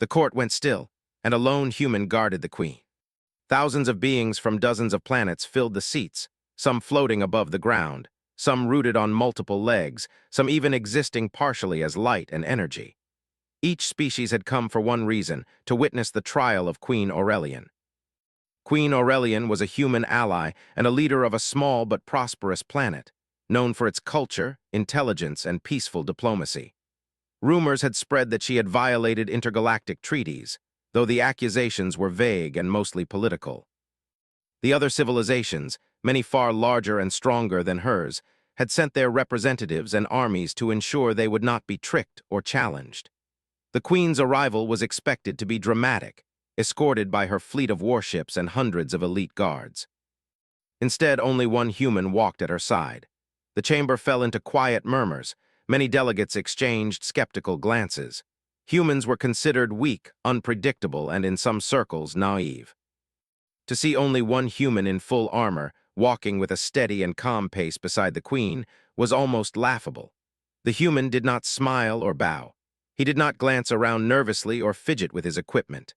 The court went still, and a lone human guarded the queen. Thousands of beings from dozens of planets filled the seats, some floating above the ground, some rooted on multiple legs, some even existing partially as light and energy. Each species had come for one reason, to witness the trial of Queen Aurelian. Queen Aurelian was a human ally and a leader of a small but prosperous planet, known for its culture, intelligence, and peaceful diplomacy. Rumors had spread that she had violated intergalactic treaties, though the accusations were vague and mostly political. The other civilizations, many far larger and stronger than hers, had sent their representatives and armies to ensure they would not be tricked or challenged. The Queen's arrival was expected to be dramatic, escorted by her fleet of warships and hundreds of elite guards. Instead, only one human walked at her side. The chamber fell into quiet murmurs. Many delegates exchanged skeptical glances. Humans were considered weak, unpredictable, and in some circles, naive. To see only one human in full armor, walking with a steady and calm pace beside the Queen, was almost laughable. The human did not smile or bow. He did not glance around nervously or fidget with his equipment.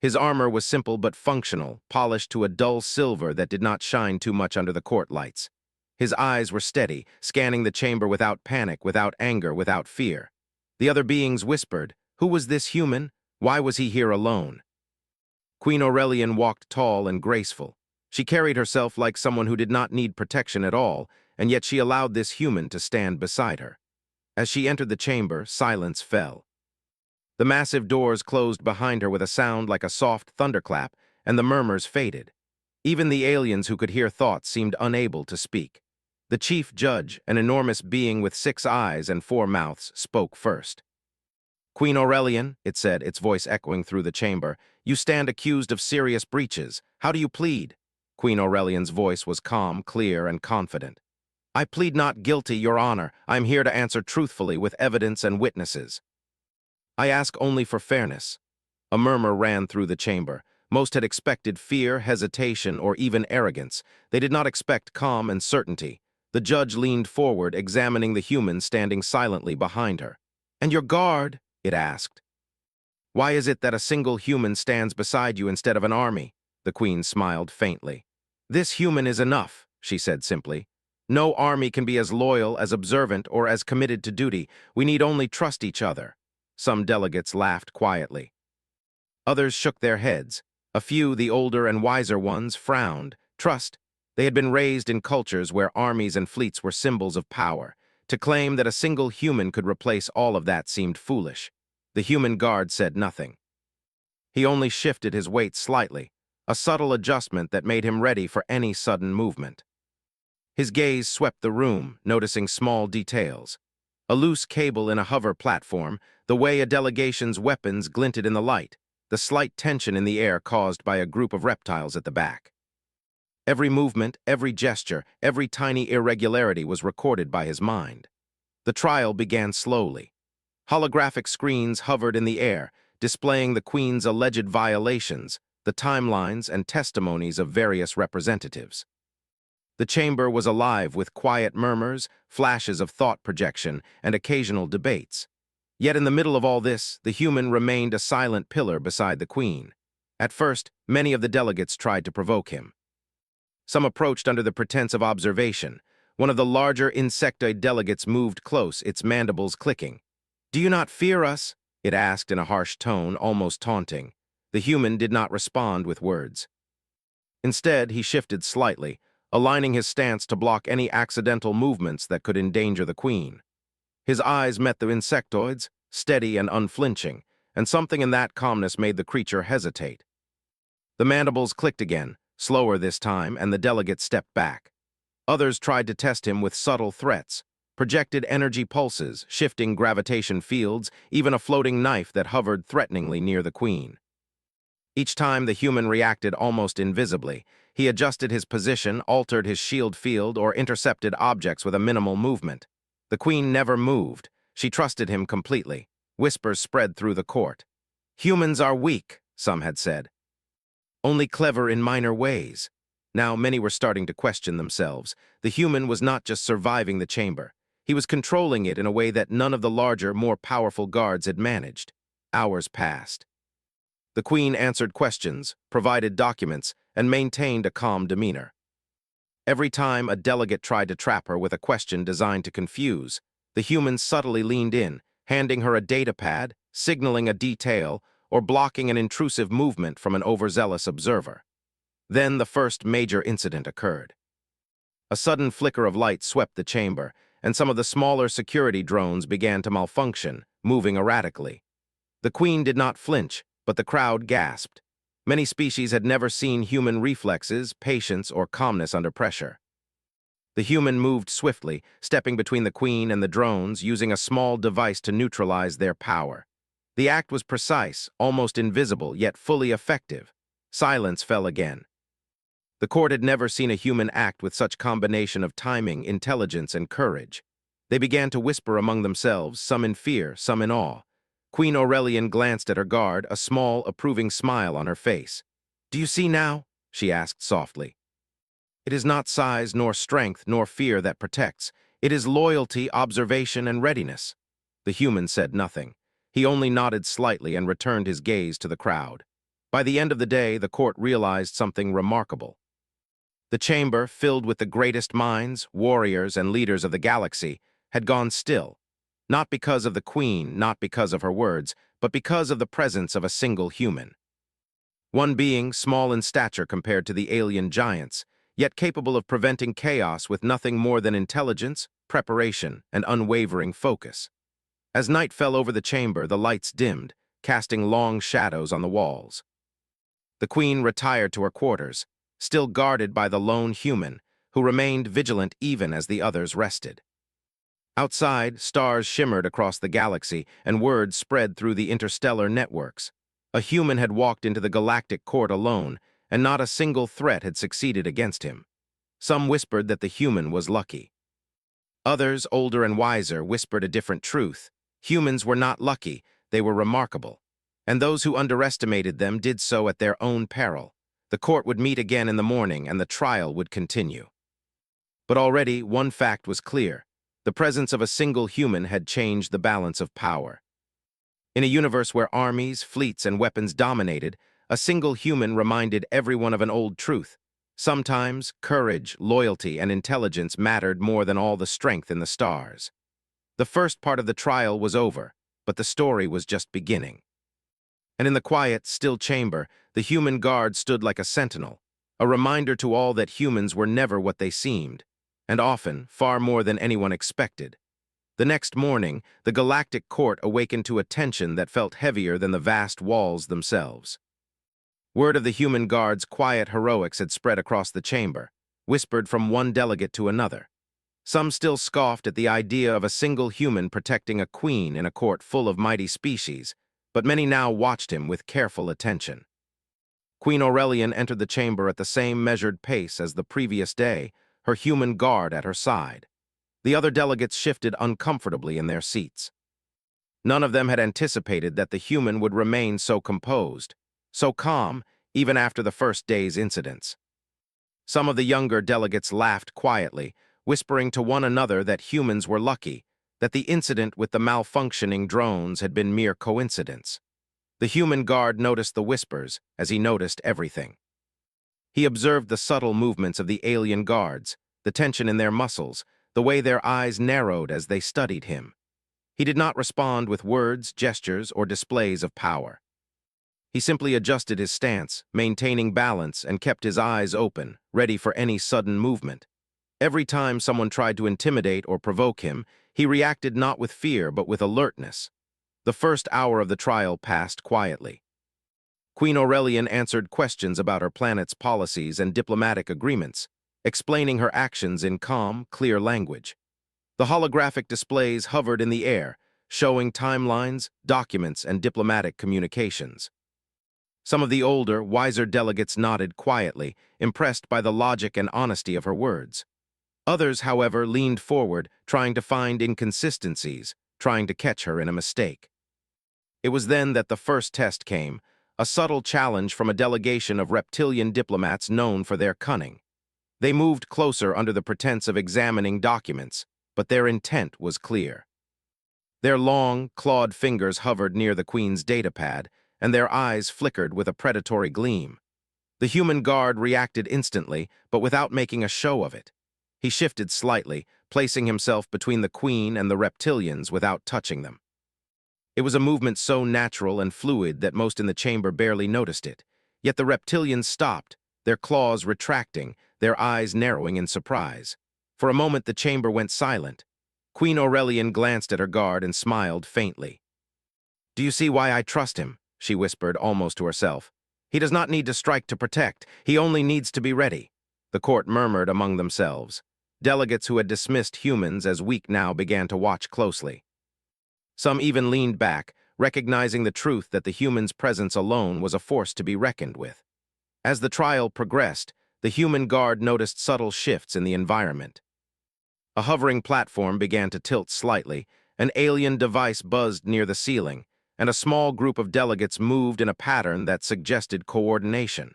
His armor was simple but functional, polished to a dull silver that did not shine too much under the court lights. His eyes were steady, scanning the chamber without panic, without anger, without fear. The other beings whispered, "Who was this human? Why was he here alone?" Queen Aurelian walked tall and graceful. She carried herself like someone who did not need protection at all, and yet she allowed this human to stand beside her. As she entered the chamber, silence fell. The massive doors closed behind her with a sound like a soft thunderclap, and the murmurs faded. Even the aliens who could hear thoughts seemed unable to speak. The chief judge, an enormous being with 6 eyes and 4 mouths, spoke first. "Queen Aurelian," it said, its voice echoing through the chamber, "you stand accused of serious breaches. How do you plead?" Queen Aurelian's voice was calm, clear, and confident. "I plead not guilty, Your Honor. I am here to answer truthfully with evidence and witnesses. I ask only for fairness." A murmur ran through the chamber. Most had expected fear, hesitation, or even arrogance. They did not expect calm and certainty. The judge leaned forward, examining the human standing silently behind her. "And your guard?" it asked. "Why is it that a single human stands beside you instead of an army?" The Queen smiled faintly. "This human is enough," she said simply. "No army can be as loyal, as observant, or as committed to duty. We need only trust each other." Some delegates laughed quietly. Others shook their heads. A few, the older and wiser ones, frowned. Trust. They had been raised in cultures where armies and fleets were symbols of power. To claim that a single human could replace all of that seemed foolish. The human guard said nothing. He only shifted his weight slightly, a subtle adjustment that made him ready for any sudden movement. His gaze swept the room, noticing small details. A loose cable in a hover platform, the way a delegation's weapons glinted in the light, the slight tension in the air caused by a group of reptiles at the back. Every movement, every gesture, every tiny irregularity was recorded by his mind. The trial began slowly. Holographic screens hovered in the air, displaying the Queen's alleged violations, the timelines and testimonies of various representatives. The chamber was alive with quiet murmurs, flashes of thought projection, and occasional debates. Yet in the middle of all this, the human remained a silent pillar beside the Queen. At first, many of the delegates tried to provoke him. Some approached under the pretense of observation. One of the larger insectoid delegates moved close, its mandibles clicking. "Do you not fear us?" it asked in a harsh tone, almost taunting. The human did not respond with words. Instead, he shifted slightly, aligning his stance to block any accidental movements that could endanger the Queen. His eyes met the insectoid's, steady and unflinching, and something in that calmness made the creature hesitate. The mandibles clicked again, slower this time, and the delegate stepped back. Others tried to test him with subtle threats, projected energy pulses, shifting gravitation fields, even a floating knife that hovered threateningly near the Queen. Each time the human reacted almost invisibly. He adjusted his position, altered his shield field, or intercepted objects with a minimal movement. The Queen never moved. She trusted him completely. Whispers spread through the court. "Humans are weak," some had said. "Only clever in minor ways." Now many were starting to question themselves. The human was not just surviving the chamber. He was controlling it in a way that none of the larger, more powerful guards had managed. Hours passed. The Queen answered questions, provided documents, and maintained a calm demeanor. Every time a delegate tried to trap her with a question designed to confuse, the human subtly leaned in, handing her a data pad, signaling a detail, or blocking an intrusive movement from an overzealous observer. Then the first major incident occurred. A sudden flicker of light swept the chamber, and some of the smaller security drones began to malfunction, moving erratically. The Queen did not flinch, but the crowd gasped. Many species had never seen human reflexes, patience, or calmness under pressure. The human moved swiftly, stepping between the Queen and the drones, using a small device to neutralize their power. The act was precise, almost invisible, yet fully effective. Silence fell again. The court had never seen a human act with such combination of timing, intelligence, and courage. They began to whisper among themselves, some in fear, some in awe. Queen Aurelian glanced at her guard, a small, approving smile on her face. "Do you see now?" she asked softly. "It is not size, nor strength, nor fear that protects. It is loyalty, observation, and readiness." The human said nothing. He only nodded slightly and returned his gaze to the crowd. By the end of the day, the court realized something remarkable. The chamber, filled with the greatest minds, warriors, and leaders of the galaxy, had gone still. Not because of the Queen, not because of her words, but because of the presence of a single human. One being, small in stature compared to the alien giants, yet capable of preventing chaos with nothing more than intelligence, preparation, and unwavering focus. As night fell over the chamber, the lights dimmed, casting long shadows on the walls. The Queen retired to her quarters, still guarded by the lone human, who remained vigilant even as the others rested. Outside, stars shimmered across the galaxy, and word spread through the interstellar networks. A human had walked into the galactic court alone, and not a single threat had succeeded against him. Some whispered that the human was lucky. Others, older and wiser, whispered a different truth. Humans were not lucky, they were remarkable. And those who underestimated them did so at their own peril. The court would meet again in the morning, and the trial would continue. But already, one fact was clear. The presence of a single human had changed the balance of power. In a universe where armies, fleets, and weapons dominated, a single human reminded everyone of an old truth. Sometimes, courage, loyalty, and intelligence mattered more than all the strength in the stars. The first part of the trial was over, but the story was just beginning. And in the quiet, still chamber, the human guard stood like a sentinel, a reminder to all that humans were never what they seemed, and often, far more than anyone expected. The next morning, the galactic court awakened to a tension that felt heavier than the vast walls themselves. Word of the human guard's quiet heroics had spread across the chamber, whispered from one delegate to another. Some still scoffed at the idea of a single human protecting a queen in a court full of mighty species, but many now watched him with careful attention. Queen Aurelian entered the chamber at the same measured pace as the previous day, her human guard at her side. The other delegates shifted uncomfortably in their seats. None of them had anticipated that the human would remain so composed, so calm, even after the first day's incidents. Some of the younger delegates laughed quietly, whispering to one another that humans were lucky, that the incident with the malfunctioning drones had been mere coincidence. The human guard noticed the whispers as he noticed everything. He observed the subtle movements of the alien guards, the tension in their muscles, the way their eyes narrowed as they studied him. He did not respond with words, gestures, or displays of power. He simply adjusted his stance, maintaining balance, and kept his eyes open, ready for any sudden movement. Every time someone tried to intimidate or provoke him, he reacted not with fear but with alertness. The first hour of the trial passed quietly. Queen Aurelian answered questions about her planet's policies and diplomatic agreements, explaining her actions in calm, clear language. The holographic displays hovered in the air, showing timelines, documents, and diplomatic communications. Some of the older, wiser delegates nodded quietly, impressed by the logic and honesty of her words. Others, however, leaned forward, trying to find inconsistencies, trying to catch her in a mistake. It was then that the first test came, a subtle challenge from a delegation of reptilian diplomats known for their cunning. They moved closer under the pretense of examining documents, but their intent was clear. Their long, clawed fingers hovered near the Queen's datapad, and their eyes flickered with a predatory gleam. The human guard reacted instantly, but without making a show of it. He shifted slightly, placing himself between the Queen and the reptilians without touching them. It was a movement so natural and fluid that most in the chamber barely noticed it. Yet the reptilians stopped, their claws retracting, their eyes narrowing in surprise. For a moment the chamber went silent. Queen Aurelian glanced at her guard and smiled faintly. "Do you see why I trust him?" she whispered almost to herself. "He does not need to strike to protect, he only needs to be ready." The court murmured among themselves. Delegates who had dismissed humans as weak now began to watch closely. Some even leaned back, recognizing the truth that the human's presence alone was a force to be reckoned with. As the trial progressed, the human guard noticed subtle shifts in the environment. A hovering platform began to tilt slightly, an alien device buzzed near the ceiling, and a small group of delegates moved in a pattern that suggested coordination.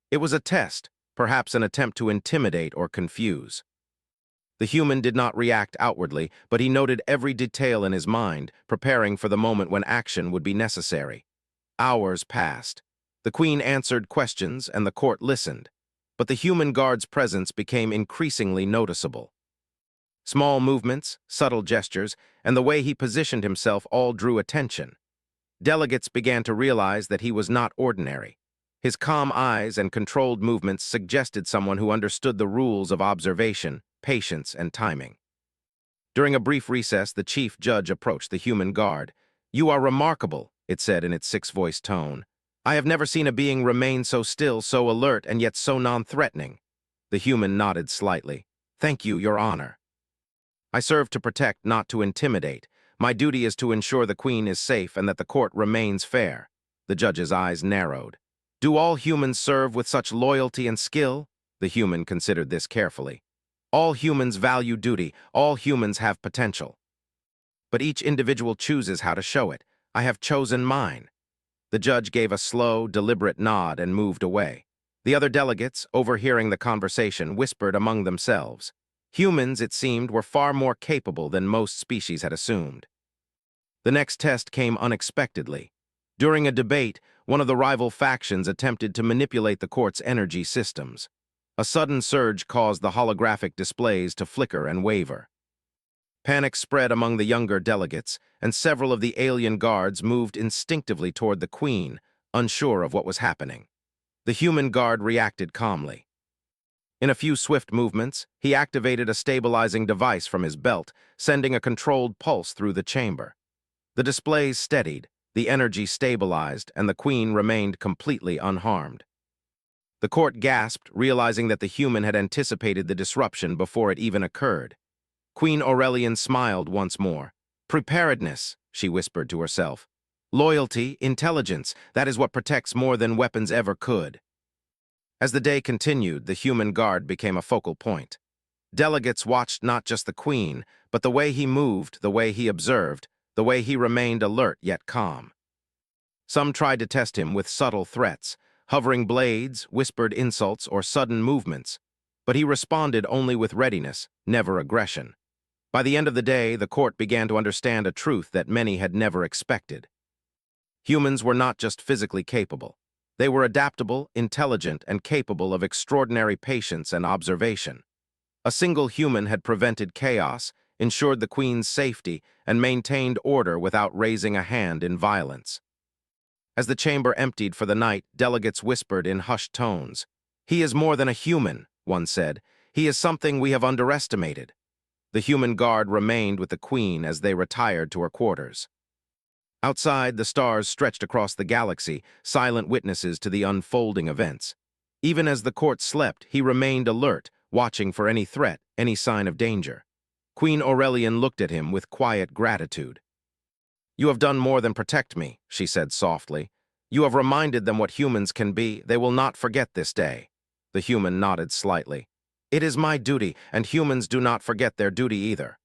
It was a test, perhaps an attempt to intimidate or confuse. The human did not react outwardly, but he noted every detail in his mind, preparing for the moment when action would be necessary. Hours passed. The Queen answered questions and the court listened, but the human guard's presence became increasingly noticeable. Small movements, subtle gestures, and the way he positioned himself all drew attention. Delegates began to realize that he was not ordinary. His calm eyes and controlled movements suggested someone who understood the rules of observation, patience, and timing. During a brief recess, the chief judge approached the human guard. "You are remarkable," it said in its six-voice tone. "I have never seen a being remain so still, so alert, and yet so non-threatening." The human nodded slightly. "Thank you, Your Honor. I serve to protect, not to intimidate. My duty is to ensure the Queen is safe and that the court remains fair." The judge's eyes narrowed. "Do all humans serve with such loyalty and skill?" The human considered this carefully. "All humans value duty. All humans have potential. But each individual chooses how to show it. I have chosen mine." The judge gave a slow, deliberate nod and moved away. The other delegates, overhearing the conversation, whispered among themselves. Humans, it seemed, were far more capable than most species had assumed. The next test came unexpectedly. During a debate, one of the rival factions attempted to manipulate the court's energy systems. A sudden surge caused the holographic displays to flicker and waver. Panic spread among the younger delegates, and several of the alien guards moved instinctively toward the Queen, unsure of what was happening. The human guard reacted calmly. In a few swift movements, he activated a stabilizing device from his belt, sending a controlled pulse through the chamber. The displays steadied, the energy stabilized, and the Queen remained completely unharmed. The court gasped, realizing that the human had anticipated the disruption before it even occurred. Queen Aurelian smiled once more. "Preparedness," she whispered to herself. "Loyalty, intelligence, that is what protects more than weapons ever could." As the day continued, the human guard became a focal point. Delegates watched not just the Queen, but the way he moved, the way he observed, the way he remained alert yet calm. Some tried to test him with subtle threats, hovering blades, whispered insults, or sudden movements, but he responded only with readiness, never aggression. By the end of the day, the court began to understand a truth that many had never expected. Humans were not just physically capable. They were adaptable, intelligent, and capable of extraordinary patience and observation. A single human had prevented chaos, ensured the Queen's safety, and maintained order without raising a hand in violence. As the chamber emptied for the night, delegates whispered in hushed tones. "He is more than a human," one said. "He is something we have underestimated." The human guard remained with the Queen as they retired to her quarters. Outside, the stars stretched across the galaxy, silent witnesses to the unfolding events. Even as the court slept, he remained alert, watching for any threat, any sign of danger. Queen Aurelian looked at him with quiet gratitude. "You have done more than protect me," she said softly. "You have reminded them what humans can be. They will not forget this day." The human nodded slightly. "It is my duty, and humans do not forget their duty either."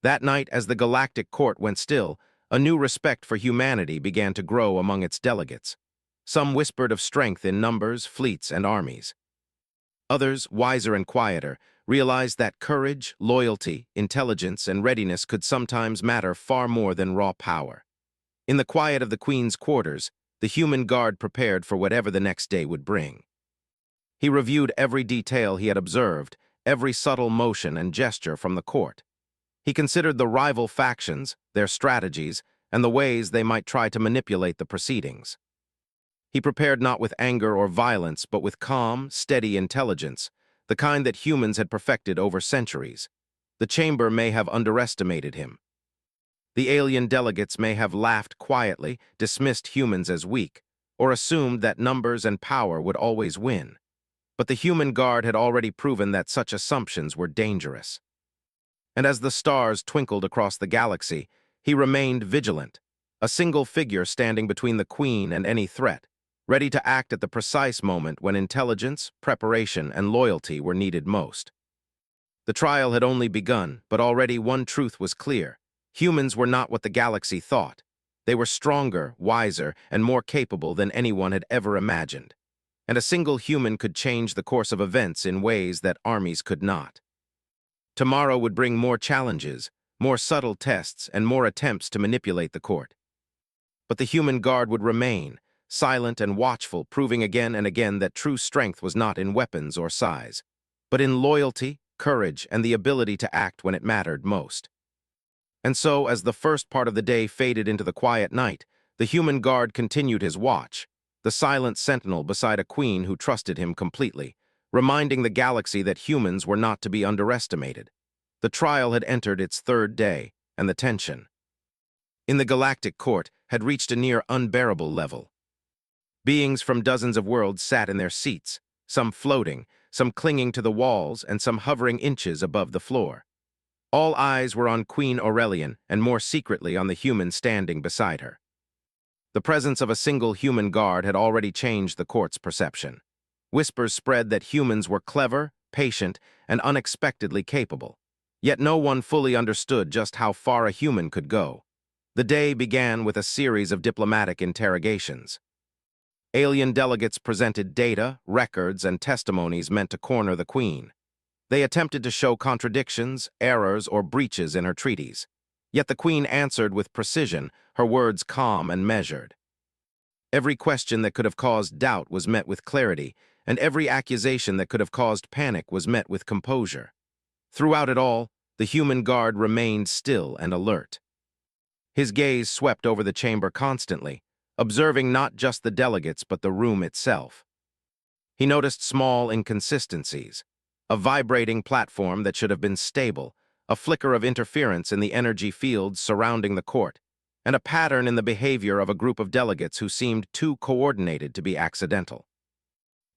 That night, as the galactic court went still, a new respect for humanity began to grow among its delegates. Some whispered of strength in numbers, fleets, and armies. Others, wiser and quieter, realized that courage, loyalty, intelligence, and readiness could sometimes matter far more than raw power. In the quiet of the Queen's quarters, the human guard prepared for whatever the next day would bring. He reviewed every detail he had observed, every subtle motion and gesture from the court. He considered the rival factions, their strategies, and the ways they might try to manipulate the proceedings. He prepared not with anger or violence, but with calm, steady intelligence, the kind that humans had perfected over centuries. The chamber may have underestimated him. The alien delegates may have laughed quietly, dismissed humans as weak, or assumed that numbers and power would always win. But the human guard had already proven that such assumptions were dangerous. And as the stars twinkled across the galaxy, he remained vigilant, a single figure standing between the Queen and any threat, ready to act at the precise moment when intelligence, preparation, and loyalty were needed most. The trial had only begun, but already one truth was clear. Humans were not what the galaxy thought. They were stronger, wiser, and more capable than anyone had ever imagined. And a single human could change the course of events in ways that armies could not. Tomorrow would bring more challenges, more subtle tests, and more attempts to manipulate the court. But the human guard would remain, silent and watchful, proving again and again that true strength was not in weapons or size, but in loyalty, courage, and the ability to act when it mattered most. And so, as the first part of the day faded into the quiet night, the human guard continued his watch, the silent sentinel beside a queen who trusted him completely, reminding the galaxy that humans were not to be underestimated. The trial had entered its third day, and the tension in the galactic court had reached a near unbearable level. Beings from dozens of worlds sat in their seats, some floating, some clinging to the walls, and some hovering inches above the floor. All eyes were on Queen Aurelian, and more secretly on the human standing beside her. The presence of a single human guard had already changed the court's perception. Whispers spread that humans were clever, patient, and unexpectedly capable. Yet no one fully understood just how far a human could go. The day began with a series of diplomatic interrogations. Alien delegates presented data, records, and testimonies meant to corner the Queen. They attempted to show contradictions, errors, or breaches in her treaties. Yet the Queen answered with precision, her words calm and measured. Every question that could have caused doubt was met with clarity, and every accusation that could have caused panic was met with composure. Throughout it all, the human guard remained still and alert. His gaze swept over the chamber constantly, observing not just the delegates but the room itself. He noticed small inconsistencies, a vibrating platform that should have been stable, a flicker of interference in the energy fields surrounding the court, and a pattern in the behavior of a group of delegates who seemed too coordinated to be accidental.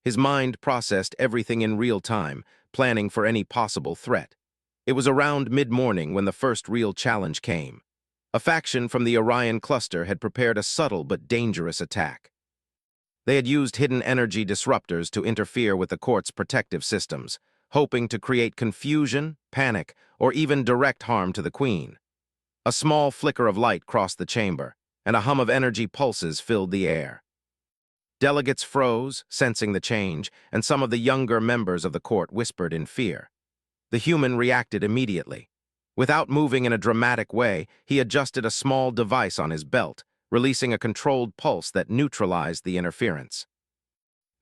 His mind processed everything in real time, planning for any possible threat. It was around mid-morning when the first real challenge came. A faction from the Orion cluster had prepared a subtle but dangerous attack. They had used hidden energy disruptors to interfere with the court's protective systems, hoping to create confusion, panic, or even direct harm to the Queen. A small flicker of light crossed the chamber, and a hum of energy pulses filled the air. Delegates froze, sensing the change, and some of the younger members of the court whispered in fear. The human reacted immediately. Without moving in a dramatic way, he adjusted a small device on his belt, releasing a controlled pulse that neutralized the interference.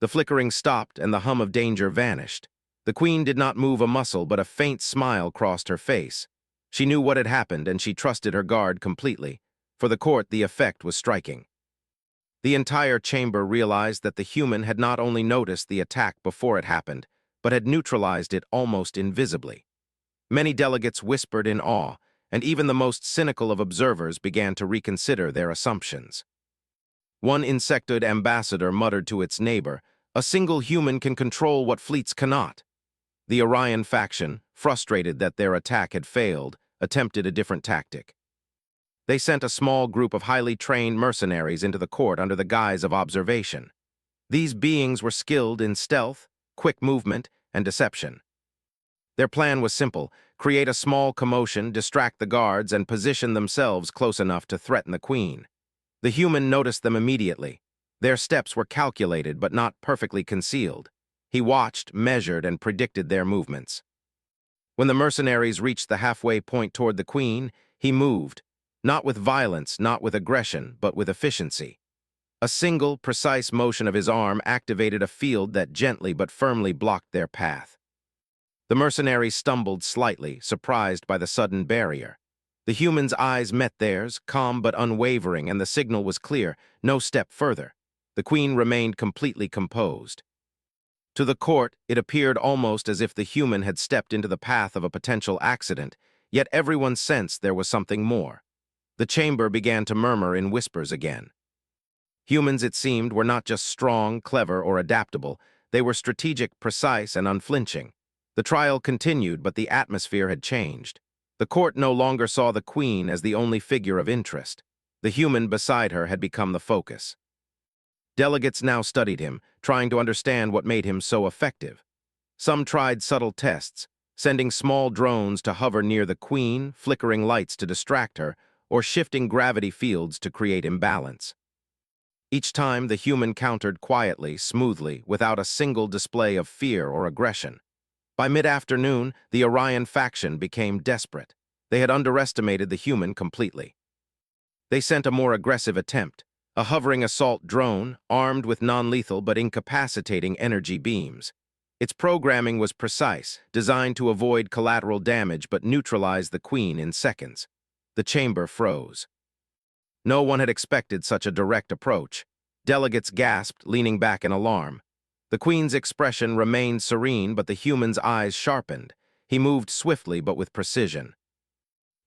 The flickering stopped, and the hum of danger vanished. The Queen did not move a muscle, but a faint smile crossed her face. She knew what had happened, and she trusted her guard completely. For the court, the effect was striking. The entire chamber realized that the human had not only noticed the attack before it happened, but had neutralized it almost invisibly. Many delegates whispered in awe, and even the most cynical of observers began to reconsider their assumptions. One insectoid ambassador muttered to its neighbor, "A single human can control what fleets cannot." The Orion faction, frustrated that their attack had failed, attempted a different tactic. They sent a small group of highly trained mercenaries into the court under the guise of observation. These beings were skilled in stealth, quick movement, and deception. Their plan was simple: create a small commotion, distract the guards, and position themselves close enough to threaten the Queen. The human noticed them immediately. Their steps were calculated but not perfectly concealed. He watched, measured, and predicted their movements. When the mercenaries reached the halfway point toward the queen, he moved, not with violence, not with aggression, but with efficiency. A single, precise motion of his arm activated a field that gently but firmly blocked their path. The mercenaries stumbled slightly, surprised by the sudden barrier. The human's eyes met theirs, calm but unwavering, and the signal was clear: no step further. The queen remained completely composed. To the court, it appeared almost as if the human had stepped into the path of a potential accident, yet everyone sensed there was something more. The chamber began to murmur in whispers again. Humans, it seemed, were not just strong, clever, or adaptable. They were strategic, precise, and unflinching. The trial continued, but the atmosphere had changed. The court no longer saw the queen as the only figure of interest. The human beside her had become the focus. Delegates now studied him, trying to understand what made him so effective. Some tried subtle tests, sending small drones to hover near the queen, flickering lights to distract her, or shifting gravity fields to create imbalance. Each time, the human countered quietly, smoothly, without a single display of fear or aggression. By mid-afternoon, the Orion faction became desperate. They had underestimated the human completely. They sent a more aggressive attempt, a hovering assault drone, armed with non-lethal but incapacitating energy beams. Its programming was precise, designed to avoid collateral damage but neutralize the queen in seconds. The chamber froze. No one had expected such a direct approach. Delegates gasped, leaning back in alarm. The queen's expression remained serene, but the human's eyes sharpened. He moved swiftly but with precision.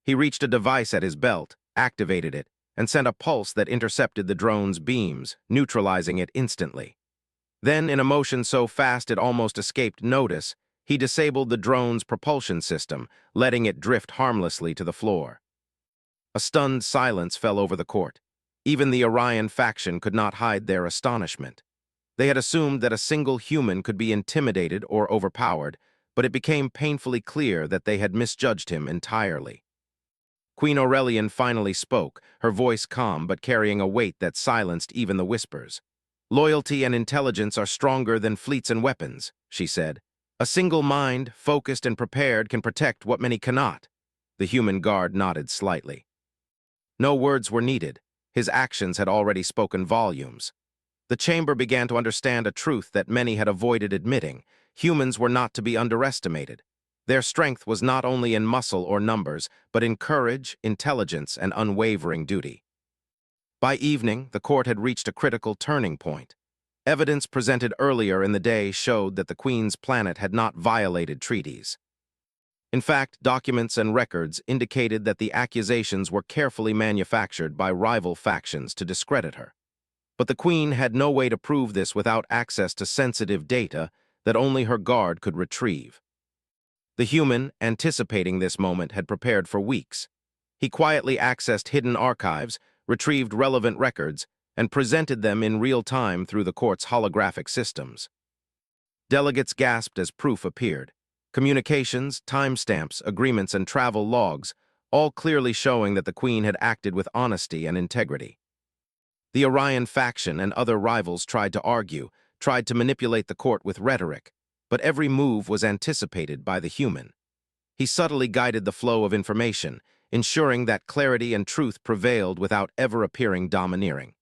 He reached a device at his belt, activated it, and sent a pulse that intercepted the drone's beams, neutralizing it instantly. Then, in a motion so fast it almost escaped notice, he disabled the drone's propulsion system, letting it drift harmlessly to the floor. A stunned silence fell over the court. Even the Orion faction could not hide their astonishment. They had assumed that a single human could be intimidated or overpowered, but it became painfully clear that they had misjudged him entirely. Queen Aurelian finally spoke, her voice calm but carrying a weight that silenced even the whispers. "Loyalty and intelligence are stronger than fleets and weapons," she said. "A single mind, focused and prepared, can protect what many cannot." The human guard nodded slightly. No words were needed. His actions had already spoken volumes. The chamber began to understand a truth that many had avoided admitting. Humans were not to be underestimated. Their strength was not only in muscle or numbers, but in courage, intelligence, and unwavering duty. By evening, the court had reached a critical turning point. Evidence presented earlier in the day showed that the Queen's planet had not violated treaties. In fact, documents and records indicated that the accusations were carefully manufactured by rival factions to discredit her. But the Queen had no way to prove this without access to sensitive data that only her guard could retrieve. The human, anticipating this moment, had prepared for weeks. He quietly accessed hidden archives, retrieved relevant records, and presented them in real time through the court's holographic systems. Delegates gasped as proof appeared. Communications, timestamps, agreements, and travel logs, all clearly showing that the Queen had acted with honesty and integrity. The Orion faction and other rivals tried to argue, tried to manipulate the court with rhetoric, but every move was anticipated by the human. He subtly guided the flow of information, ensuring that clarity and truth prevailed without ever appearing domineering.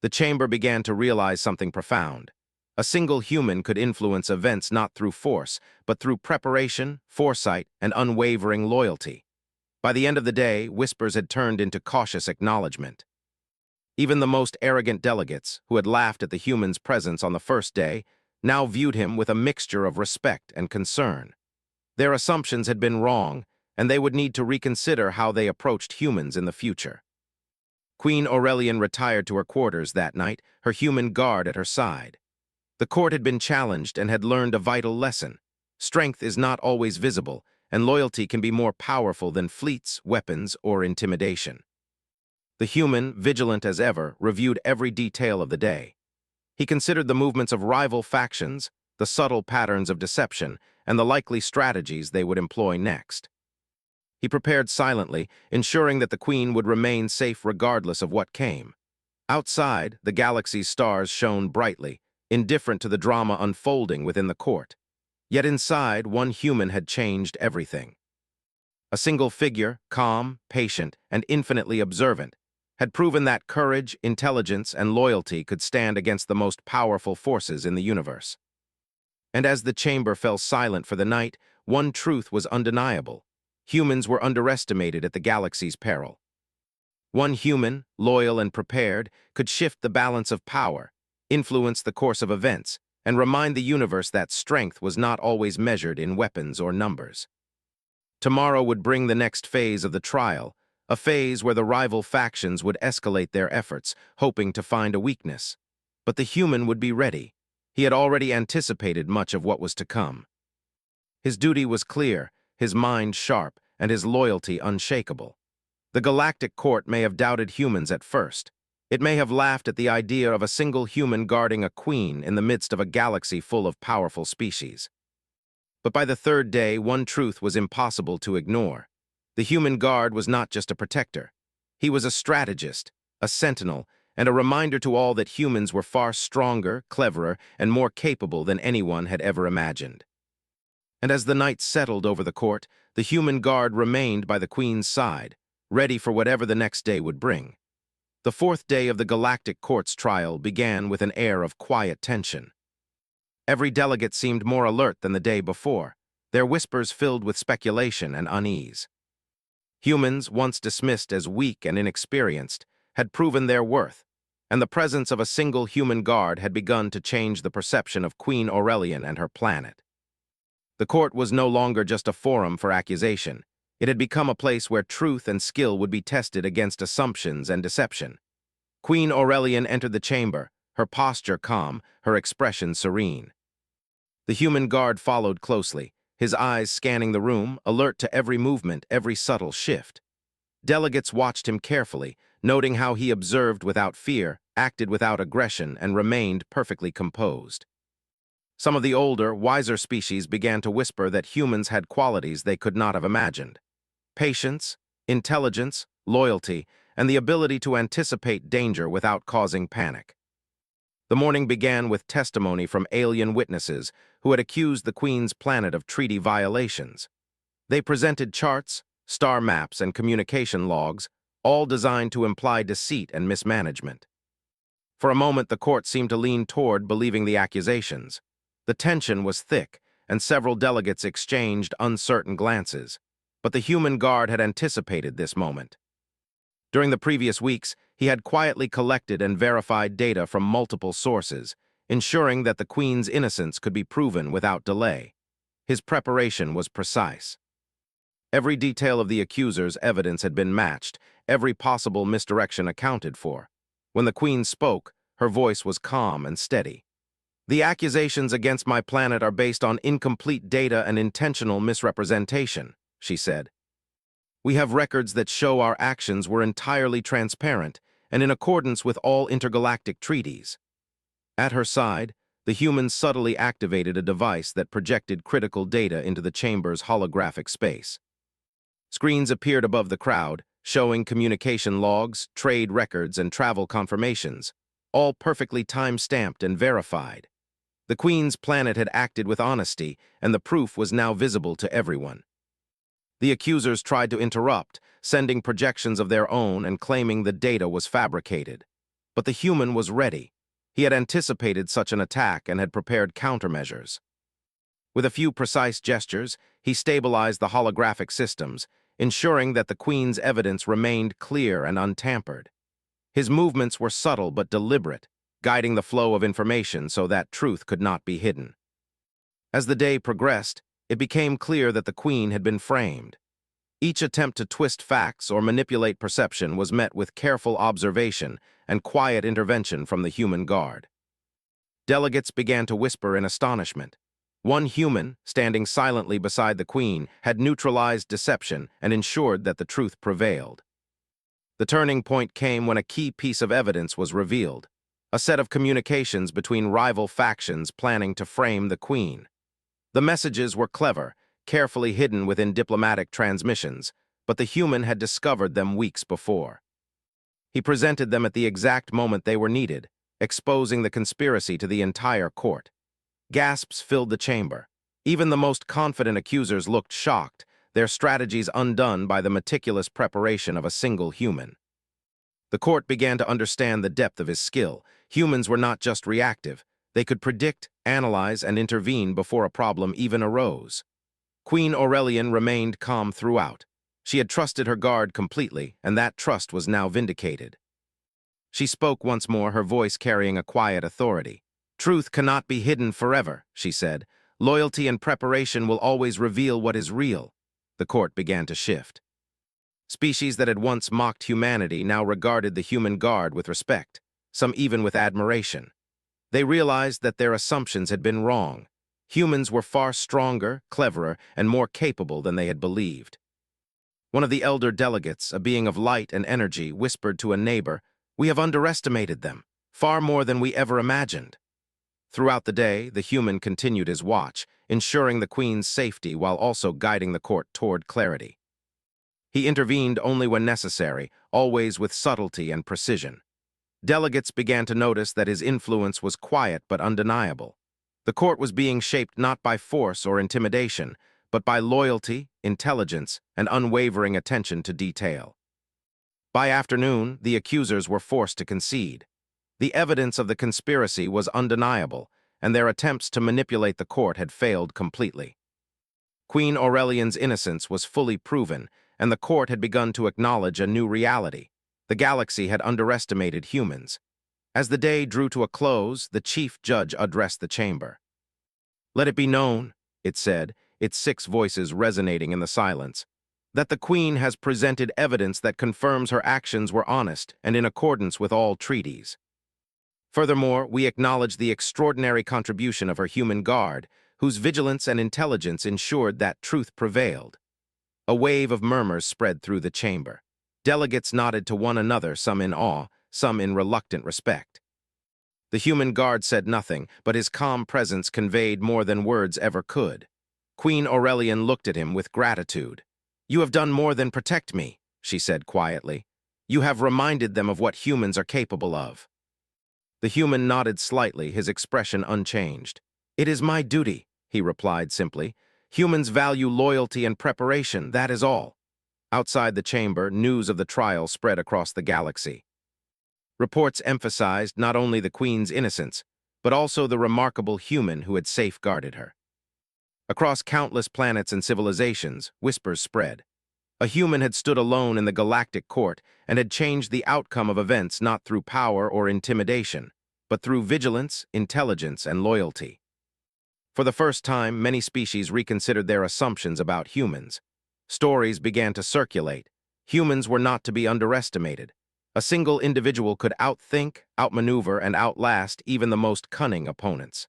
The chamber began to realize something profound. A single human could influence events not through force, but through preparation, foresight, and unwavering loyalty. By the end of the day, whispers had turned into cautious acknowledgement. Even the most arrogant delegates, who had laughed at the human's presence on the first day, now viewed him with a mixture of respect and concern. Their assumptions had been wrong, and they would need to reconsider how they approached humans in the future. Queen Aurelian retired to her quarters that night, her human guard at her side. The court had been challenged and had learned a vital lesson. Strength is not always visible, and loyalty can be more powerful than fleets, weapons, or intimidation. The human, vigilant as ever, reviewed every detail of the day. He considered the movements of rival factions, the subtle patterns of deception, and the likely strategies they would employ next. He prepared silently, ensuring that the Queen would remain safe regardless of what came. Outside, the galaxy's stars shone brightly, indifferent to the drama unfolding within the court. Yet inside, one human had changed everything. A single figure, calm, patient, and infinitely observant, had proven that courage, intelligence, and loyalty could stand against the most powerful forces in the universe. And as the chamber fell silent for the night, one truth was undeniable. Humans were underestimated at the galaxy's peril. One human, loyal and prepared, could shift the balance of power, influence the course of events, and remind the universe that strength was not always measured in weapons or numbers. Tomorrow would bring the next phase of the trial, a phase where the rival factions would escalate their efforts, hoping to find a weakness. But the human would be ready. He had already anticipated much of what was to come. His duty was clear, his mind sharp, and his loyalty unshakable. The Galactic Court may have doubted humans at first. It may have laughed at the idea of a single human guarding a queen in the midst of a galaxy full of powerful species. But by the third day, one truth was impossible to ignore. The human guard was not just a protector. He was a strategist, a sentinel, and a reminder to all that humans were far stronger, cleverer, and more capable than anyone had ever imagined. And as the night settled over the court, the human guard remained by the queen's side, ready for whatever the next day would bring. The fourth day of the Galactic Court's trial began with an air of quiet tension. Every delegate seemed more alert than the day before, their whispers filled with speculation and unease. Humans, once dismissed as weak and inexperienced, had proven their worth, and the presence of a single human guard had begun to change the perception of Queen Aurelian and her planet. The court was no longer just a forum for accusation. It had become a place where truth and skill would be tested against assumptions and deception. Queen Aurelian entered the chamber, her posture calm, her expression serene. The human guard followed closely, his eyes scanning the room, alert to every movement, every subtle shift. Delegates watched him carefully, noting how he observed without fear, acted without aggression, and remained perfectly composed. Some of the older, wiser species began to whisper that humans had qualities they could not have imagined. Patience, intelligence, loyalty, and the ability to anticipate danger without causing panic. The morning began with testimony from alien witnesses who had accused the Queen's planet of treaty violations. They presented charts, star maps, and communication logs, all designed to imply deceit and mismanagement. For a moment, the court seemed to lean toward believing the accusations. The tension was thick, and several delegates exchanged uncertain glances. But the human guard had anticipated this moment. During the previous weeks, he had quietly collected and verified data from multiple sources, ensuring that the Queen's innocence could be proven without delay. His preparation was precise. Every detail of the accuser's evidence had been matched, every possible misdirection accounted for. When the Queen spoke, her voice was calm and steady. "The accusations against my planet are based on incomplete data and intentional misrepresentation," she said. "We have records that show our actions were entirely transparent and in accordance with all intergalactic treaties." At her side, the humans subtly activated a device that projected critical data into the chamber's holographic space. Screens appeared above the crowd, showing communication logs, trade records, and travel confirmations, all perfectly time-stamped and verified. The Queen's planet had acted with honesty, and the proof was now visible to everyone. The accusers tried to interrupt, sending projections of their own and claiming the data was fabricated. But the human was ready. He had anticipated such an attack and had prepared countermeasures. With a few precise gestures, he stabilized the holographic systems, ensuring that the Queen's evidence remained clear and untampered. His movements were subtle but deliberate, guiding the flow of information so that truth could not be hidden. As the day progressed, it became clear that the Queen had been framed. Each attempt to twist facts or manipulate perception was met with careful observation and quiet intervention from the human guard. Delegates began to whisper in astonishment. One human, standing silently beside the Queen, had neutralized deception and ensured that the truth prevailed. The turning point came when a key piece of evidence was revealed, a set of communications between rival factions planning to frame the Queen. The messages were clever, carefully hidden within diplomatic transmissions, but the human had discovered them weeks before. He presented them at the exact moment they were needed, exposing the conspiracy to the entire court. Gasps filled the chamber. Even the most confident accusers looked shocked, their strategies undone by the meticulous preparation of a single human. The court began to understand the depth of his skill. Humans were not just reactive. They could predict, analyze, and intervene before a problem even arose. Queen Aurelian remained calm throughout. She had trusted her guard completely, and that trust was now vindicated. She spoke once more, her voice carrying a quiet authority. "Truth cannot be hidden forever," she said. "Loyalty and preparation will always reveal what is real." The court began to shift. Species that had once mocked humanity now regarded the human guard with respect, some even with admiration. They realized that their assumptions had been wrong. Humans were far stronger, cleverer, and more capable than they had believed. One of the elder delegates, a being of light and energy, whispered to a neighbor, "We have underestimated them, far more than we ever imagined." Throughout the day, the human continued his watch, ensuring the queen's safety while also guiding the court toward clarity. He intervened only when necessary, always with subtlety and precision. Delegates began to notice that his influence was quiet but undeniable. The court was being shaped not by force or intimidation, but by loyalty, intelligence, and unwavering attention to detail. By afternoon, the accusers were forced to concede. The evidence of the conspiracy was undeniable, and their attempts to manipulate the court had failed completely. Queen Aurelian's innocence was fully proven, and the court had begun to acknowledge a new reality. The galaxy had underestimated humans. As the day drew to a close, the chief judge addressed the chamber. "Let it be known," it said, its 6 voices resonating in the silence, "that the Queen has presented evidence that confirms her actions were honest and in accordance with all treaties. Furthermore, we acknowledge the extraordinary contribution of her human guard, whose vigilance and intelligence ensured that truth prevailed." A wave of murmurs spread through the chamber. Delegates nodded to one another, some in awe, some in reluctant respect. The human guard said nothing, but his calm presence conveyed more than words ever could. Queen Aurelian looked at him with gratitude. "You have done more than protect me," she said quietly. "You have reminded them of what humans are capable of." The human nodded slightly, his expression unchanged. "It is my duty," he replied simply. "Humans value loyalty and preparation, that is all." Outside the chamber, news of the trial spread across the galaxy. Reports emphasized not only the Queen's innocence, but also the remarkable human who had safeguarded her. Across countless planets and civilizations, whispers spread. A human had stood alone in the galactic court and had changed the outcome of events not through power or intimidation, but through vigilance, intelligence, and loyalty. For the first time, many species reconsidered their assumptions about humans. Stories began to circulate. Humans were not to be underestimated. A single individual could outthink, outmaneuver, and outlast even the most cunning opponents.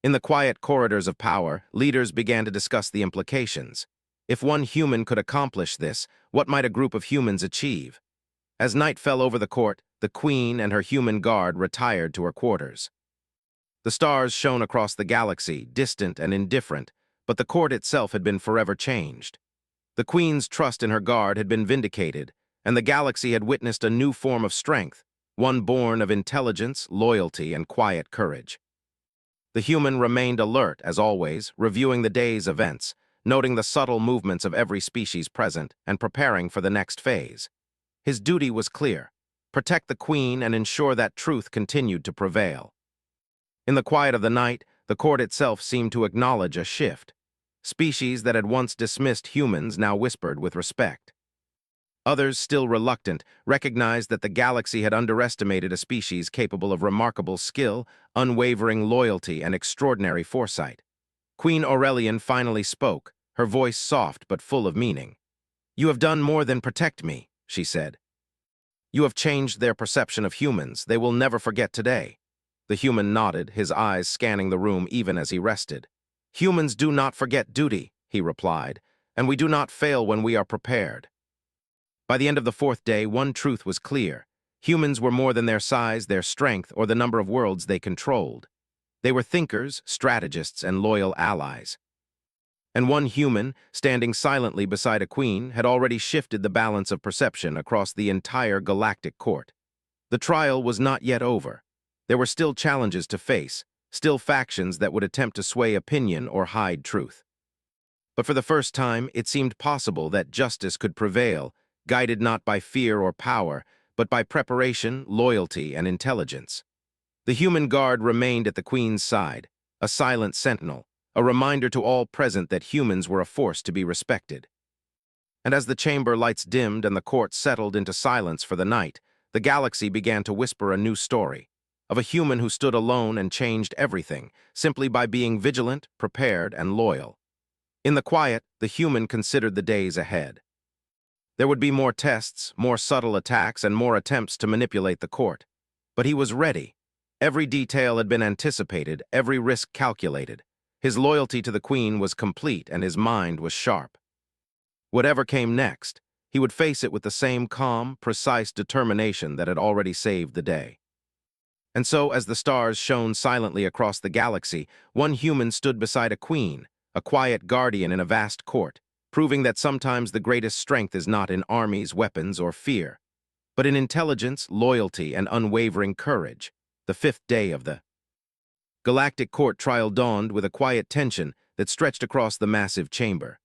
In the quiet corridors of power, leaders began to discuss the implications. If one human could accomplish this, what might a group of humans achieve? As night fell over the court, the queen and her human guard retired to her quarters. The stars shone across the galaxy, distant and indifferent, but the court itself had been forever changed. The queen's trust in her guard had been vindicated, and the galaxy had witnessed a new form of strength, one born of intelligence, loyalty, and quiet courage. The human remained alert, as always, reviewing the day's events, noting the subtle movements of every species present, and preparing for the next phase. His duty was clear: protect the queen and ensure that truth continued to prevail. In the quiet of the night, the court itself seemed to acknowledge a shift. Species that had once dismissed humans now whispered with respect. Others, still reluctant, recognized that the galaxy had underestimated a species capable of remarkable skill, unwavering loyalty, and extraordinary foresight. Queen Aurelian finally spoke, her voice soft but full of meaning. "You have done more than protect me," she said. "You have changed their perception of humans. They will never forget today." The human nodded, his eyes scanning the room even as he rested. "Humans do not forget duty," he replied, "and we do not fail when we are prepared." By the end of the 4th day, one truth was clear. Humans were more than their size, their strength, or the number of worlds they controlled. They were thinkers, strategists, and loyal allies. And one human, standing silently beside a queen, had already shifted the balance of perception across the entire galactic court. The trial was not yet over. There were still challenges to face, still factions that would attempt to sway opinion or hide truth. But for the first time, it seemed possible that justice could prevail, guided not by fear or power, but by preparation, loyalty, and intelligence. The human guard remained at the Queen's side, a silent sentinel, a reminder to all present that humans were a force to be respected. And as the chamber lights dimmed and the court settled into silence for the night, the galaxy began to whisper a new story, of a human who stood alone and changed everything, simply by being vigilant, prepared, and loyal. In the quiet, the human considered the days ahead. There would be more tests, more subtle attacks, and more attempts to manipulate the court. But he was ready. Every detail had been anticipated, every risk calculated. His loyalty to the Queen was complete and his mind was sharp. Whatever came next, he would face it with the same calm, precise determination that had already saved the day. And so, as the stars shone silently across the galaxy, one human stood beside a queen, a quiet guardian in a vast court, proving that sometimes the greatest strength is not in armies, weapons, or fear, but in intelligence, loyalty, and unwavering courage. The fifth day of the Galactic Court trial dawned with a quiet tension that stretched across the massive chamber.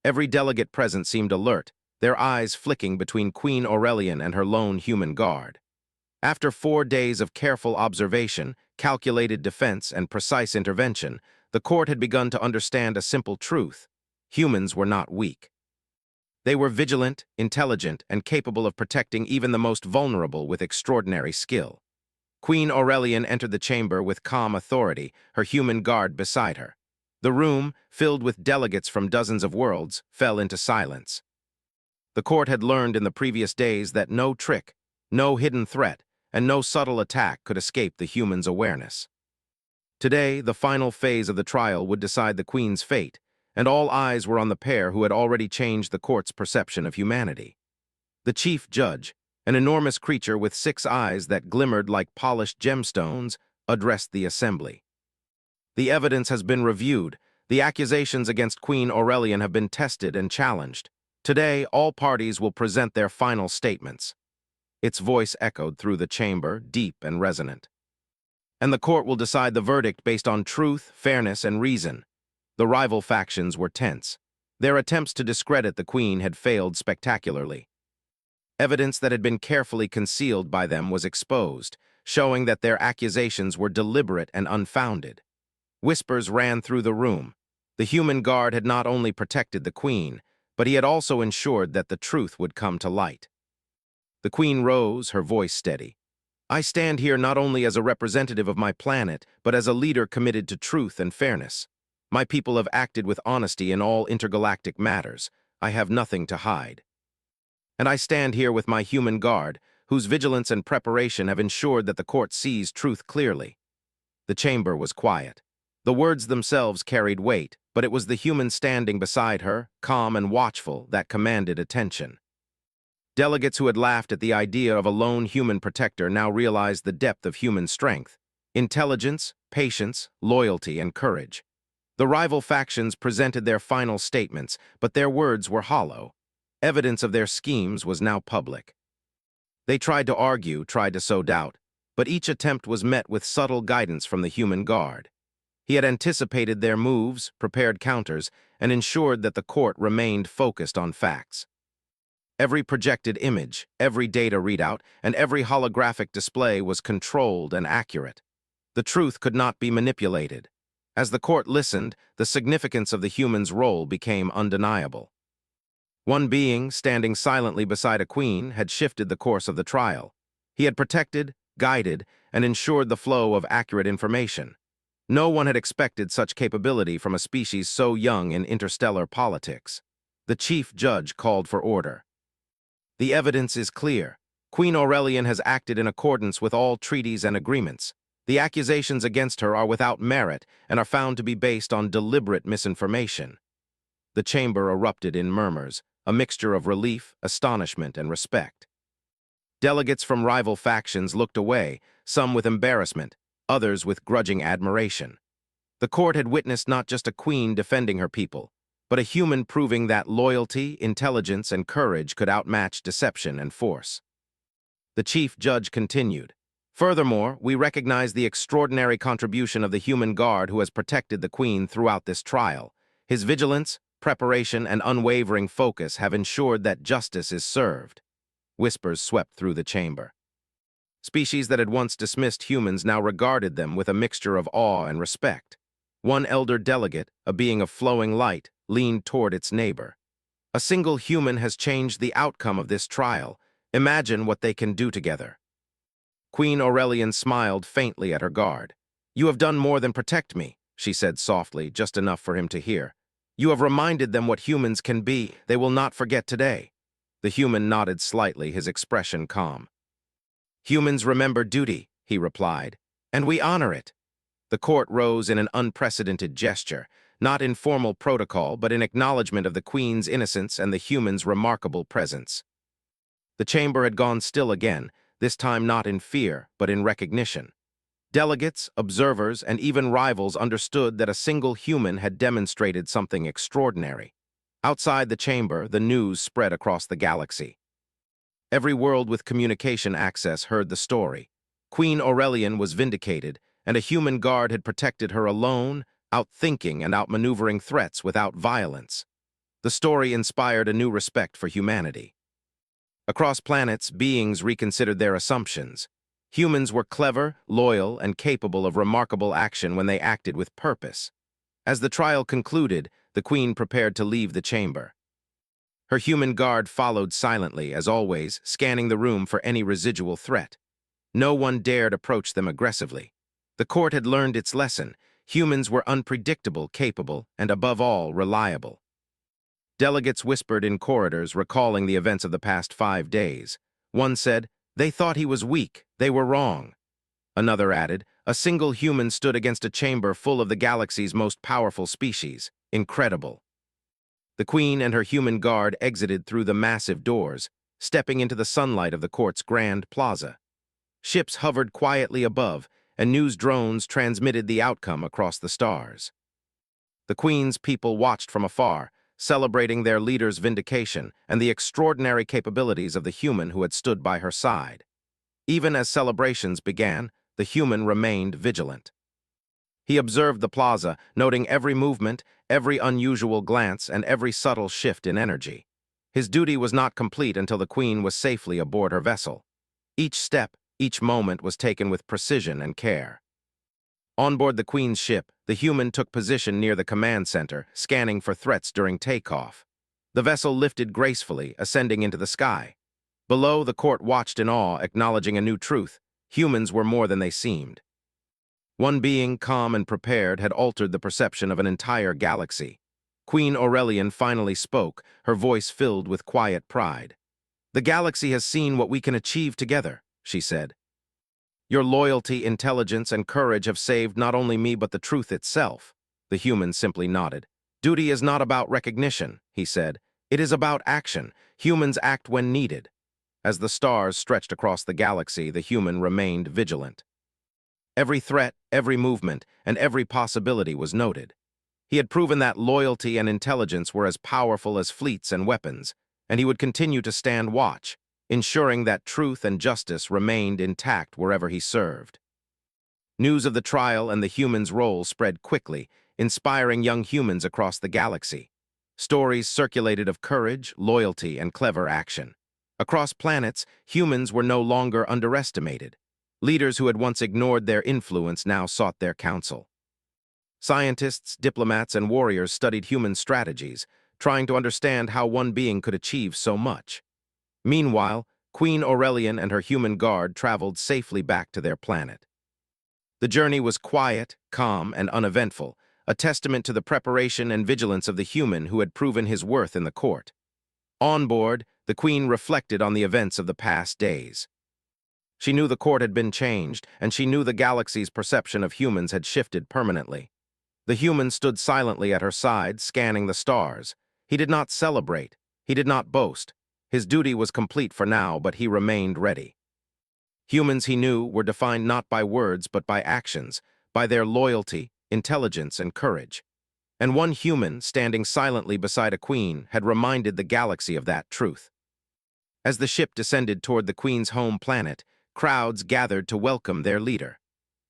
Every delegate present seemed alert, their eyes flicking between Queen Aurelian and her lone human guard. After 4 days of careful observation, calculated defense, and precise intervention, the court had begun to understand a simple truth. Humans were not weak. They were vigilant, intelligent, and capable of protecting even the most vulnerable with extraordinary skill. Queen Aurelian entered the chamber with calm authority, her human guard beside her. The room, filled with delegates from dozens of worlds, fell into silence. The court had learned in the previous days that no trick, no hidden threat, and no subtle attack could escape the human's awareness. Today, the final phase of the trial would decide the Queen's fate, and all eyes were on the pair who had already changed the court's perception of humanity. The chief judge, an enormous creature with 6 eyes that glimmered like polished gemstones, addressed the assembly. The evidence has been reviewed. The accusations against Queen Aurelian have been tested and challenged. Today, all parties will present their final statements. Its voice echoed through the chamber, deep and resonant. And the court will decide the verdict based on truth, fairness, and reason. The rival factions were tense. Their attempts to discredit the Queen had failed spectacularly. Evidence that had been carefully concealed by them was exposed, showing that their accusations were deliberate and unfounded. Whispers ran through the room. The human guard had not only protected the Queen, but he had also ensured that the truth would come to light. The Queen rose, her voice steady. "I stand here not only as a representative of my planet, but as a leader committed to truth and fairness. My people have acted with honesty in all intergalactic matters. I have nothing to hide. And I stand here with my human guard, whose vigilance and preparation have ensured that the court sees truth clearly." The chamber was quiet. The words themselves carried weight, but it was the human standing beside her, calm and watchful, that commanded attention. Delegates who had laughed at the idea of a lone human protector now realized the depth of human strength, intelligence, patience, loyalty, and courage. The rival factions presented their final statements, but their words were hollow. Evidence of their schemes was now public. They tried to argue, tried to sow doubt, but each attempt was met with subtle guidance from the human guard. He had anticipated their moves, prepared counters, and ensured that the court remained focused on facts. Every projected image, every data readout, and every holographic display was controlled and accurate. The truth could not be manipulated. As the court listened, the significance of the human's role became undeniable. One being, standing silently beside a queen, had shifted the course of the trial. He had protected, guided, and ensured the flow of accurate information. No one had expected such capability from a species so young in interstellar politics. The chief judge called for order. "The evidence is clear. Queen Aurelian has acted in accordance with all treaties and agreements. The accusations against her are without merit and are found to be based on deliberate misinformation." The chamber erupted in murmurs, a mixture of relief, astonishment, and respect. Delegates from rival factions looked away, some with embarrassment, others with grudging admiration. The court had witnessed not just a queen defending her people, but a human proving that loyalty, intelligence, and courage could outmatch deception and force. The chief judge continued, Furthermore, we recognize the extraordinary contribution of the human guard who has protected the Queen throughout this trial. His vigilance, preparation, and unwavering focus have ensured that justice is served. Whispers swept through the chamber. Species that had once dismissed humans now regarded them with a mixture of awe and respect. One elder delegate, a being of flowing light, leaned toward its neighbor. A single human has changed the outcome of this trial. Imagine what they can do together. Queen Aurelian smiled faintly at her guard. "You have done more than protect me," she said softly, just enough for him to hear. "You have reminded them what humans can be. They will not forget today." The human nodded slightly, his expression calm. "Humans remember duty," he replied, "and we honor it." The court rose in an unprecedented gesture, not in formal protocol, but in acknowledgement of the Queen's innocence and the human's remarkable presence. The chamber had gone still again, this time not in fear, but in recognition. Delegates, observers, and even rivals understood that a single human had demonstrated something extraordinary. Outside the chamber, the news spread across the galaxy. Every world with communication access heard the story. Queen Aurelian was vindicated, and a human guard had protected her alone, outthinking and outmaneuvering threats without violence. The story inspired a new respect for humanity. Across planets, beings reconsidered their assumptions. Humans were clever, loyal, and capable of remarkable action when they acted with purpose. As the trial concluded, the Queen prepared to leave the chamber. Her human guard followed silently, as always, scanning the room for any residual threat. No one dared approach them aggressively. The court had learned its lesson. Humans were unpredictable, capable, and above all, reliable. Delegates whispered in corridors, recalling the events of the past 5 days. One said, "They thought he was weak. They were wrong." Another added, "A single human stood against a chamber full of the galaxy's most powerful species. Incredible." The Queen and her human guard exited through the massive doors, stepping into the sunlight of the court's grand plaza. Ships hovered quietly above, and news drones transmitted the outcome across the stars. The Queen's people watched from afar, celebrating their leader's vindication and the extraordinary capabilities of the human who had stood by her side. Even as celebrations began, the human remained vigilant. He observed the plaza, noting every movement, every unusual glance, and every subtle shift in energy. His duty was not complete until the Queen was safely aboard her vessel. Each step, each moment was taken with precision and care. On board the Queen's ship, the human took position near the command center, scanning for threats during takeoff. The vessel lifted gracefully, ascending into the sky. Below, the court watched in awe, acknowledging a new truth: humans were more than they seemed. One being, calm and prepared, had altered the perception of an entire galaxy. Queen Aurelian finally spoke, her voice filled with quiet pride. "The galaxy has seen what we can achieve together," she said. "Your loyalty, intelligence, and courage have saved not only me but the truth itself." The human simply nodded. "Duty is not about recognition," he said. "It is about action. Humans act when needed." As the stars stretched across the galaxy, the human remained vigilant. Every threat, every movement, and every possibility was noted. He had proven that loyalty and intelligence were as powerful as fleets and weapons, and he would continue to stand watch, ensuring that truth and justice remained intact wherever he served. News of the trial and the human's role spread quickly, inspiring young humans across the galaxy. Stories circulated of courage, loyalty, and clever action. Across planets, humans were no longer underestimated. Leaders who had once ignored their influence now sought their counsel. Scientists, diplomats, and warriors studied human strategies, trying to understand how one being could achieve so much. Meanwhile, Queen Aurelian and her human guard traveled safely back to their planet. The journey was quiet, calm, and uneventful, a testament to the preparation and vigilance of the human who had proven his worth in the court. On board, the Queen reflected on the events of the past days. She knew the court had been changed, and she knew the galaxy's perception of humans had shifted permanently. The human stood silently at her side, scanning the stars. He did not celebrate. He did not boast. His duty was complete for now, but he remained ready. Humans, he knew, were defined not by words but by actions, by their loyalty, intelligence, and courage. And one human, standing silently beside a queen, had reminded the galaxy of that truth. As the ship descended toward the Queen's home planet, crowds gathered to welcome their leader.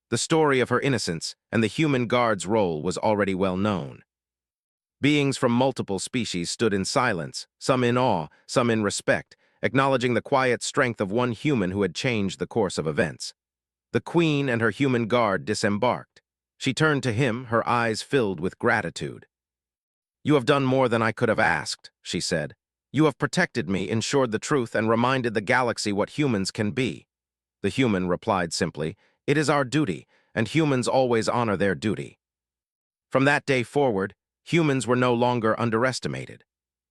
The story of her innocence and the human guard's role was already well known. Beings from multiple species stood in silence, some in awe, some in respect, acknowledging the quiet strength of one human who had changed the course of events. The queen and her human guard disembarked. She turned to him, her eyes filled with gratitude. "You have done more than I could have asked," she said. "You have protected me, ensured the truth, and reminded the galaxy what humans can be." The human replied simply, "It is our duty, and humans always honor their duty." From that day forward, humans were no longer underestimated.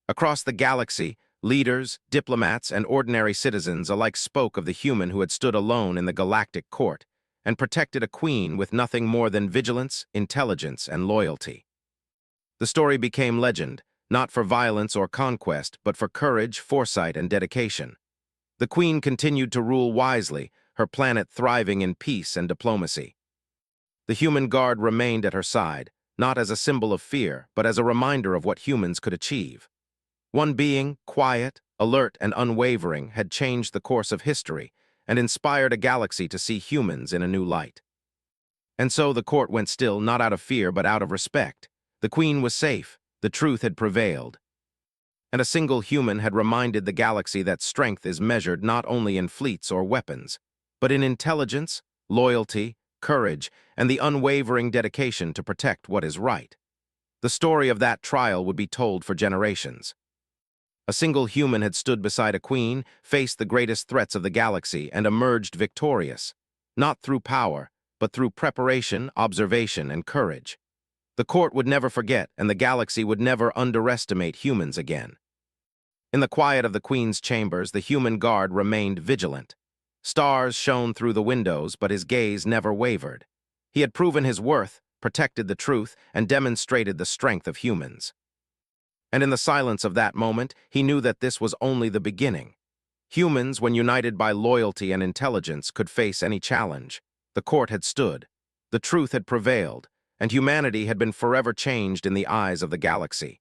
Across the galaxy, leaders, diplomats, and ordinary citizens alike spoke of the human who had stood alone in the galactic court and protected a queen with nothing more than vigilance, intelligence, and loyalty. The story became legend, not for violence or conquest, but for courage, foresight, and dedication. The queen continued to rule wisely, her planet thriving in peace and diplomacy. The human guard remained at her side, not as a symbol of fear, but as a reminder of what humans could achieve. One being, quiet, alert, and unwavering, had changed the course of history and inspired a galaxy to see humans in a new light. And so the court went still, not out of fear, but out of respect. The queen was safe, the truth had prevailed, and a single human had reminded the galaxy that strength is measured not only in fleets or weapons, but in intelligence, loyalty, courage, and the unwavering dedication to protect what is right. The story of that trial would be told for generations. A single human had stood beside a queen, faced the greatest threats of the galaxy, and emerged victorious, not through power, but through preparation, observation, and courage. The court would never forget, and the galaxy would never underestimate humans again. In the quiet of the queen's chambers, the human guard remained vigilant. Stars shone through the windows, but his gaze never wavered. He had proven his worth, protected the truth, and demonstrated the strength of humans. And in the silence of that moment, he knew that this was only the beginning. Humans, when united by loyalty and intelligence, could face any challenge. The court had stood. The truth had prevailed, and humanity had been forever changed in the eyes of the galaxy.